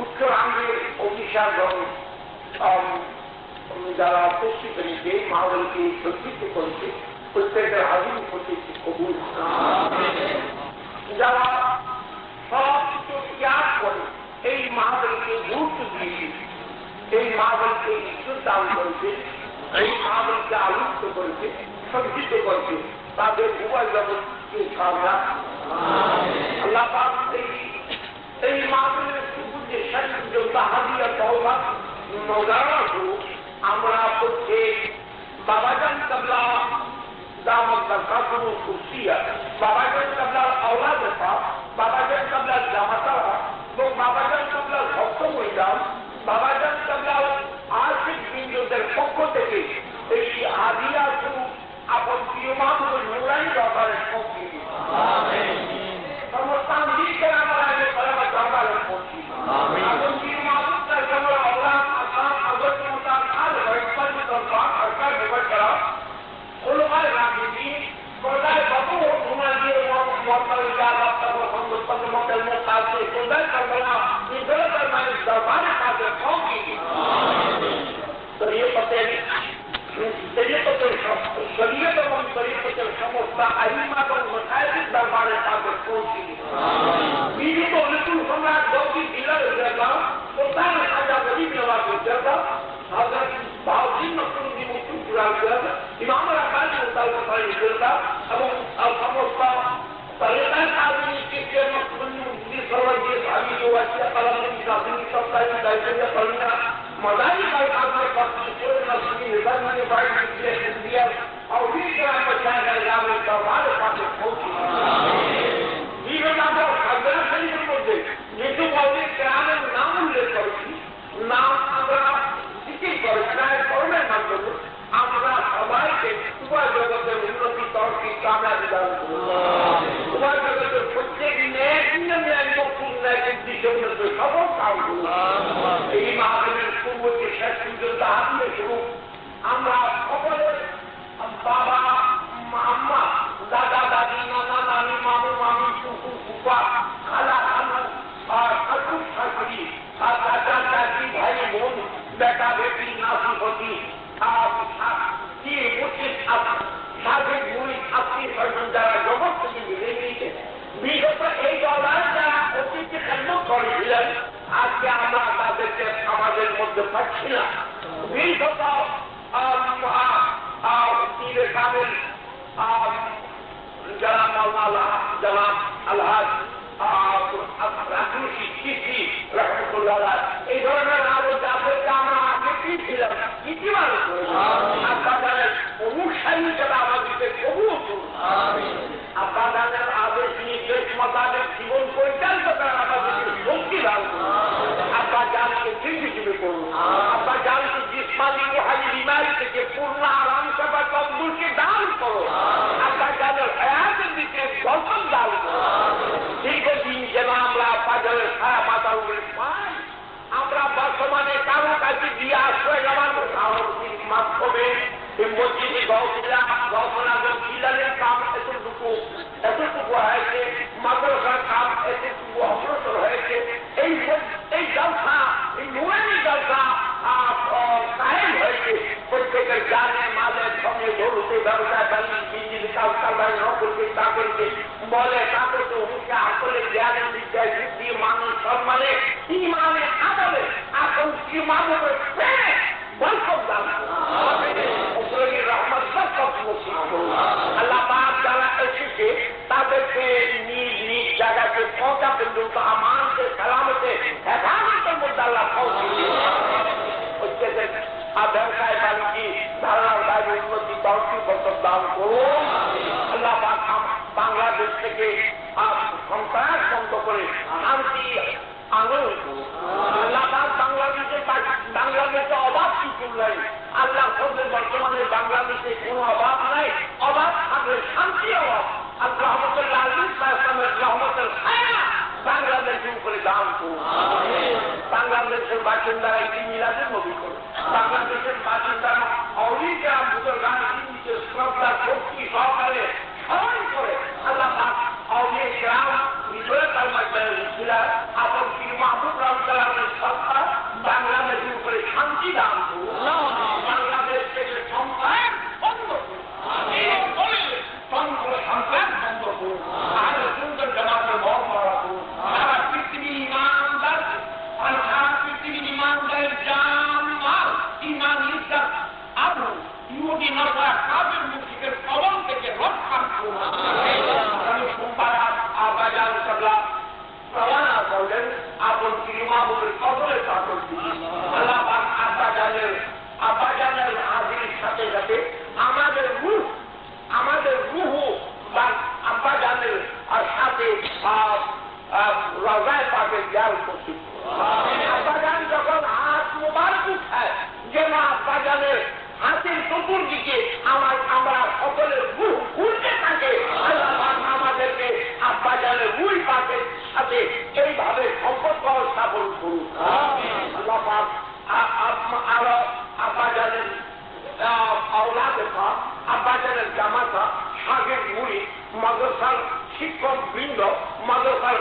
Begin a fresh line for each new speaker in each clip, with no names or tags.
উত্তরাঙ্গের অভিশাপ যারা উপস্থিত যে মাহবুলকে সজ্জিত করেছে প্রত্যেকের হাজির করতে কবুল, যারা সব কিছু ত্যাগ করে এই মাহবুলকে গুরুত্ব দিয়েছে, এই মাহবুলকে ইজ্জত দান করেছে, এই মাহবুলকে আলোকিত করেছে, সজ্জিত করেছে, তাদের উভয় জগৎকে সারা আল্লাহ পাক এই মাহবুলের সুবুদ্ধে সাহিত্য হাদিয়া তওবা নজরা স্বরূপ আমরা প্রত্যেক বাবাজান কাবলা দামত বরকাতুহু কুরসিয়া, বাবাজান কাবলার আওলাদ পাক, বাবাজান কাবলার জামাতারা এবং বাবাজান কাবলার ভক্ত মহিলাম, বাবাজান কাবলার আশিক বৃন্দদের পক্ষ থেকে এই হাদিয়া স্বরূপ আপন প্রিয় মাহবুবের নুরানি দরবারে পৌঁছে সমস্তান দিকে আমরা বরাবর দরবারে পৌঁছি। আপন প্রিয় মাহবুব তার কেবল আওলাদ আসাম আগরতলা কাল রইপাল দরবার সরকার ব্যবহার করা ওলামায়ে রাজনীতি কোদায় বাবু ঘুমা দিয়ে মতাল জায়গা তবে সংগঠন মতের মুখাতে কোদায় করলা ইদরা মানে দরবারে কাছে পৌঁছি। তো এই পথে শরীয়ত এবং শরীয়তের সমস্ত আইমা এবং মাসায়েখের দরবারে কাছে পৌঁছি। বিগত নতুন সম্রাট গৌরী দিলার জায়গা প্রধান খাজা গরিব নওয়াজের জায়গা হযরত বাউদ্দিন নকশবন্দি মুফতির জায়গা ইমাম রাব্বানি মুতাওয়াফির জায়গা এবং সমস্ত তরিকার কাজীকে যে নকশবন্দি মুফতি সরওয়াজি সাহাবী ওয়াসিয়া কালামী কাজী সত্তাই দাইয়া কলিনা মদাই কাল কাজের পাশে পুরো নকশবন্দি নিজামী বাইরে দিয়ে ইন্ডিয়া আউলি গ্রাম পঞ্চায়েত গ্রামের দরবারে কাছে পৌঁছি। আমরা সাধারণ শরীরের মধ্যে যেহেতু বলে গ্রামের নাম উল্লেখ করেছি, নাম আমরা ঠিকই করেছি না, করণের মাধ্যমে আমরা সবাইকে উভয় জগতের উন্নতি তরফি কামরাজি দান করব, উভয় জগতের প্রত্যেক সফল কাম করব। এই মাহফিলের পূর্বকে শেষ পর্যন্ত হাতিয়ে শুরু আমরা সকলে বাবা আম্মা দাদা দাদি নানা নানি মামু মামি ফুফু ফুফা খালা খালু আর ঠাকুর ঠাকুরি আর চাচা চাচি ভাই বোন বেটা বেটি নাতি পতি সাবেক মুড়ি আত্মীয় স্বজন যারা জগৎ থেকে মিলে নিয়েছে বিগত এই দলায় যারা অতীতে খেদমত করেছিলেন আজকে আমরা তাদেরকে আমাদের মধ্যে পাচ্ছি না। বিগত কামিল জনাব মাওলানা জনাব আলহাজ রহমতুল্লাহ এই ধরনের আরো যাদেরকে আমরা আগে কি ছিলাম ইতিবাচক আপনাদের অনুসারী যারা আমাদেরকে কবুল করুন, আপনাদের আদেশ নির্দেশ মোতাবেক জীবন পরিচালিত করার আমাদেরকে শক্তি দান করুন, আপনার জানকে চিন্তিত করুন, আপনার জানকে জিসমানি রুহানি বিমারি থেকে পূর্ণ আরাম সেবা তন্দুরকে দান করো, আপনার জানের হায়াতের দিকে গল্পন দান করো। দীর্ঘদিন যেন আমরা পাজরের ছায়া মাথার উপরে পাই, আমরা বর্তমানে কারো কাছে দিয়ে আশ্রয় নেওয়ার মাধ্যমে মসজিদে গৌসনাগর খিলানের কাম এতটুকু হয়েছে, মাদ্রাসার কাম এতটুকু অগ্রসর হয়েছে। এই জলসা এই নুরানি জলসা কায়েম হয়েছে। প্রত্যেকের জানে মালের সঙ্গে ধরুতে ব্যবসায় বাণিজ্য বিজলি কালকারবাই নকলকে চাকরিকে বলে তাকে তো হুকে আসলে জ্ঞানে বিদ্যায় বুদ্ধি মানুষ সম্মানে ইমানে আদলে আসল ইমানের প্রেমে বরকত দান রহমত আল্লাহ পাক যারা এসেছে তাদেরকে নিজ নিজ জায়গাকে পৌঁছা পর্যন্ত আমানকে সালামতে হেফাজতের মধ্যে আল্লাহ পৌঁছে প্রত্যেকের ব্যবসায় বাণিজ্য ধারণার বাইরে উন্নতি তরফি বরকত দান করুন। আল্লাহ পাক বাংলাদেশ থেকে সন্ত্রাস বন্ধ করে শান্তি আন্দোলন করুন। আল্লাহ পাক বাংলাদেশে অভাব কিছু নাই, আল্লাহ ফজলে বর্তমানে বাংলাদেশে কোনো অভাব নাই, অভাব থাকলে শান্তি অভাব। আর রহমতুল্লাহ আলাইহির রহমতের ছায়া বাংলাদেশের উপরে দান করুন। বাংলাদেশের বাসিন্দারা একটি মিলাদের নবী করুন, বাংলাদেশের বাসিন্দারা অলিগ্রাম বুজুর্গান নিজের শ্রদ্ধা শক্তি সহকারে স্মরণ করে আল্লাহ পাক অলিগ্রাম বিজয় কালমা ছিল আপন কি মাহবুব রাম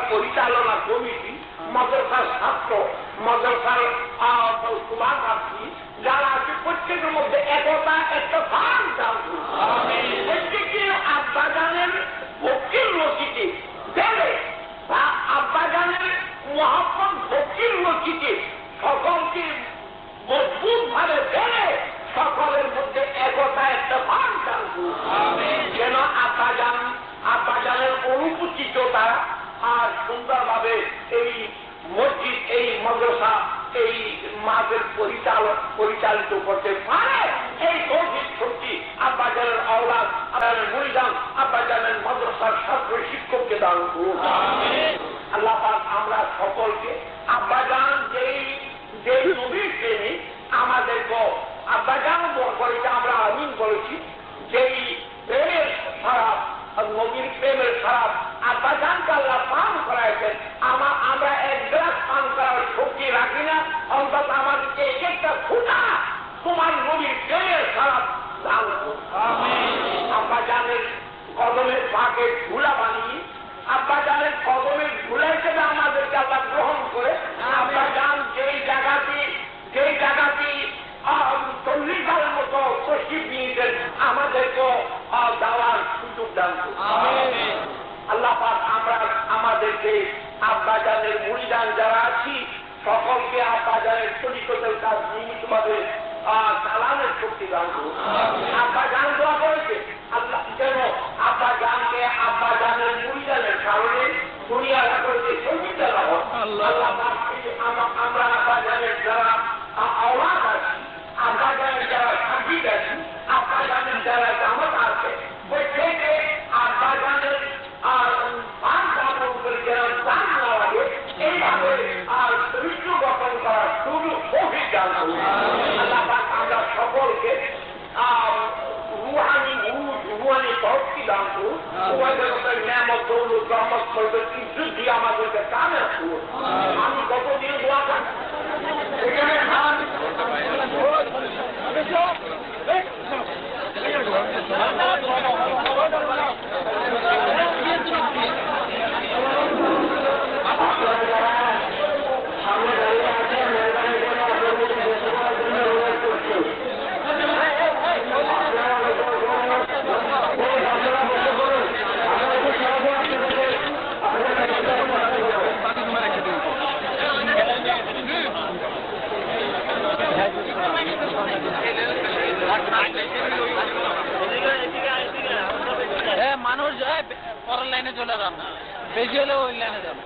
পরিচালনা কমিটি, মাদ্রাসার ছাত্র, মাদ্রাসার শুভাকাঙ্ক্ষী যারা আছে প্রত্যেকের মধ্যে একতা একটা ভাগ জানতো। প্রত্যেকে আব্বাজানের ভক্তির রচিতে দেবে বা আব্বাজানের মহাত্মা ভক্তির রচিতে সকলকে মজবুত ভাবে দেবে, সকলের মধ্যে একতা একটা ভাগ জানতো। যেন আব্বাজানের অনুপচিততা আর সুন্দরভাবে এই মসজিদ, এই মাদ্রাসা, এই মাদের পরিচালিত করতে পারে। এই তৌফিক শক্তি আব্বাজানের আওলাদ, আব্বাজানের মুরিদান, আব্বাজানের মাদ্রাসার ছাত্র শিক্ষককে দান করুন। আল্লাহ পাক আমরা সকলকে আব্বাজান যেই নবীর প্রেমী আমাদেরকে আব্বাজান করেছে, আমরা আমিন করেছি, যেই প্রেমের খারাপ নবীর প্রেমের খারাপ আব্বাজানকে আল্লাহ পান করাইছেন, আমরা এক গ্লাস পান করার শক্তি রাখি না, অন্তত আমাদেরকে এক একটা ফুটা তোমার নবীর প্রেমের খারাপ দান করুন। আব্বাজানের কদমের পাকে ধুলা বানিয়ে আব্বাজানের কদমের ধুলা হিসেবে আমাদেরকে আল্লাহ গ্রহণ করে আব্বাজান যেই জায়গাটি 40 সালের মতো পশ্চিম নিয়েছেন আমাদেরকে দেওয়ার সুযোগ দান করুন। আল্লাহ পাক আমাদেরকে আব্বাজানের মুরিদান যারা আছি সকলকে আব্বাজানের তরিকতের কাজ নিয়মিতভাবে চালানোর শক্তি দান করুন। আব্বাজান দোয়া করেছে আল্লাহ যেন আব্বাজানকে আব্বাজানের মুরিদানের কারণে দুনিয়ার করেছে শহীদা হয়। আল্লাহ পাক আমরা আব্বাজানের যারা আওলাদ আছি, আব্বাজানের যারা সাকিব আছি, আব্বাজানের যারা জামাত আছে, প্রত্যেকে আব্বাজানের পান কাপড় করে যেন দান না লাগে এইভাবে চরিত্র গঠন করার শুরু অভিযান করুন। আল্লাহ পাক আমরা সকলকে রুহানি তরফি দান করুন। তোমাদের নিয়ামত দৌলত রহমত করবে ইজ্জত দিয়ে আমাদেরকে কামে করুন। আমি কতদিন দোয়া থাকি এখানে
মানুষ পরের লাইনে চলে যান, বেশি হলে ওই লাইনে যান।